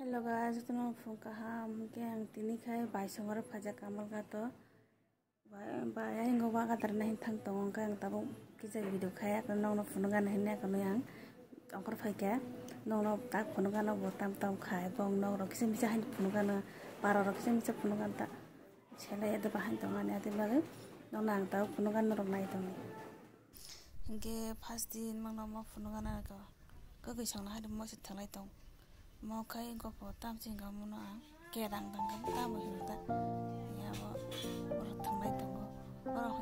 Hello guys, ito na po kaham ang tinikay bay sumara faja kamal ka to bay ay ngoba ka tar nahin thang tong ka ang tabong kisa video khaya ka nong no phone gan hinna ka yang angkor phai ka nong no tak phone gan no botam tam khai bong nong ro kisa misa hin phone gan para ro kisa misa phone gan ta chela ya da bahan tong ani ate bage nong nang ta phone gan ro nai tong ge first din mang no mo phone gan ka gisang na ha mo sit thanglai tong mau kai ko po tam sing ga mo na ke dang dang ga ta mo hin ta ya bo ro thang mai tang go ro ha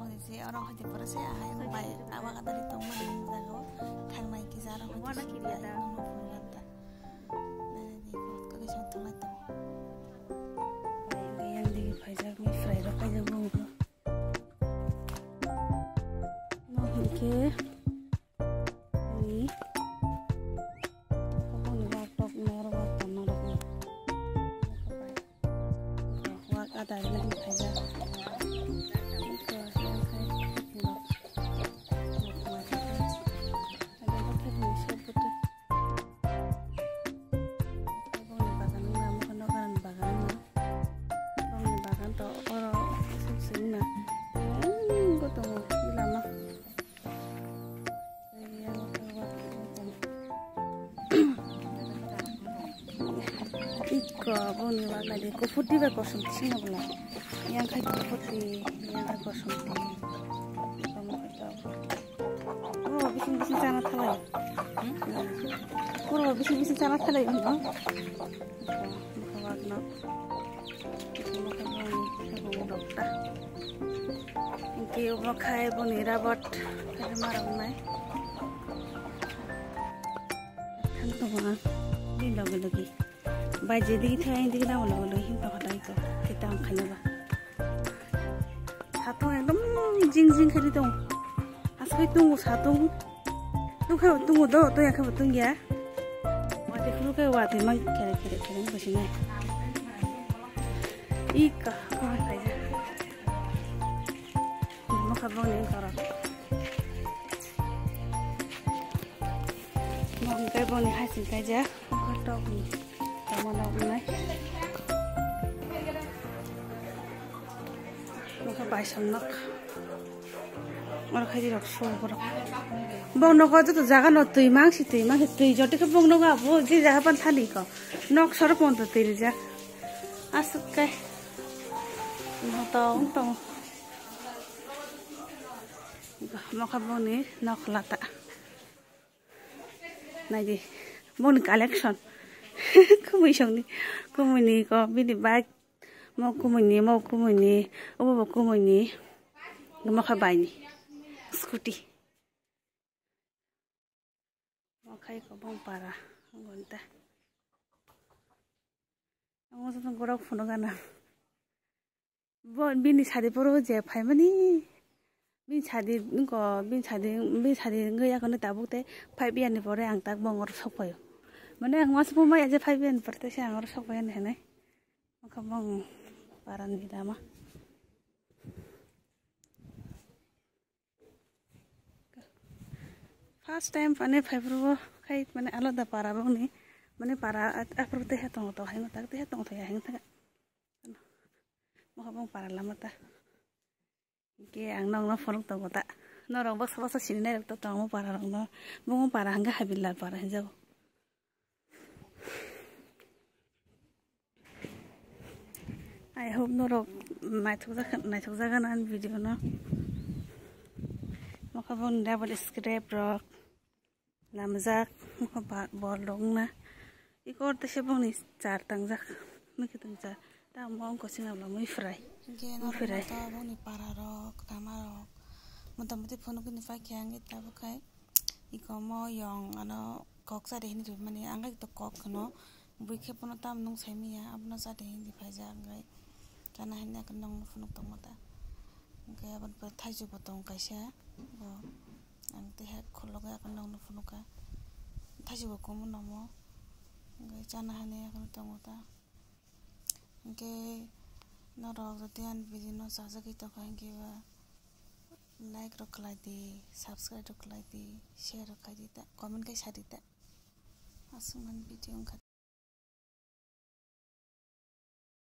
ti si ro ha ti par se a hai bai awa ka dari tong ma ni da go thang mai ki za ro ha ti ki da no phone ga ta na di ko ka ga sang thang mai tang bai ga yang di phai ja mi frai ro phai ja go no hin ke ada lagi aja iko boni wa lagi ko futi ba ko sum sing na yang khai ko futi yang khai ko sum ti kamu kata oh bising sana thalai oh bising sana thalai no bakawak no ko dokta inki ubo khai boni rabot khai marang mai thang to ma din lagi Bai jadi kita yang di dalam lalu him tak ada itu kita angkanya ba. Satu yang jing kali tu, asal tunggu satu, tu kau tunggu tu yang kau tunggu ya. Wati kau kau wati mang kere macam ni. Ika kau aja. Mau kau ni kau. Mau kau ni hasil aja, kau tahu ni. Kamu nak mana? Muka baisam nak, orang kaya di raksu orang. Bang nak aja tu jaga nak tuh imang sih, jadi ke bang nak apa? Jadi jaga pan thali kau, nak sara pun tu teri jah. Asuk ke? Mau tahu. Muka bang ni nak lata. Nanti bang ni collection. Kumuni ko bini bag mau kumuni obo kumuni makabay ni scooty mau kai ko bang para ngonta ang sa tong gorok phono gana bon bini sadi poro je phai mani bin sadi ngaya kono tabukte 5 year ni pore ang tak bongor sokoyo Mana yang masuk rumah aja 5 year berarti saya harus sok bayan hene maka bang paran di dama first time pane February kai mana alada para bang ni mana para apro teh tong to hai mata teh tong thaya heng tha maka bang para lamata ke ang nong no phone to gota no rong bak sa sinai to tong para rong no bang para hanga habilal para hinjau I hope no rok naithok jagan an video no makabon double scrap rock lamjak maka bol dong na ikor te sebong ni char tangjak mikitang char ta mong ko singa lamoi fry no fry ta bong ni para rok tama rok motamoti phone ko ni fa kyang ta bukai ikomo yong ano kok sa de ni mani angai to kok no buike pono tam nong saimiya apna sa de ni phaja angai Karena hanya kenang funuk tong mata, kaya ban berthaju potong kaisa, bo, ang tiha kolok ya kenang funuka, thaju bokomu namo, kaya cana hanya kenang tong mata, kaya norok jatian video no saja kita kaya kaya like roklai di, subscribe roklai di, share roklai di, comment kaya sari di. Asungan video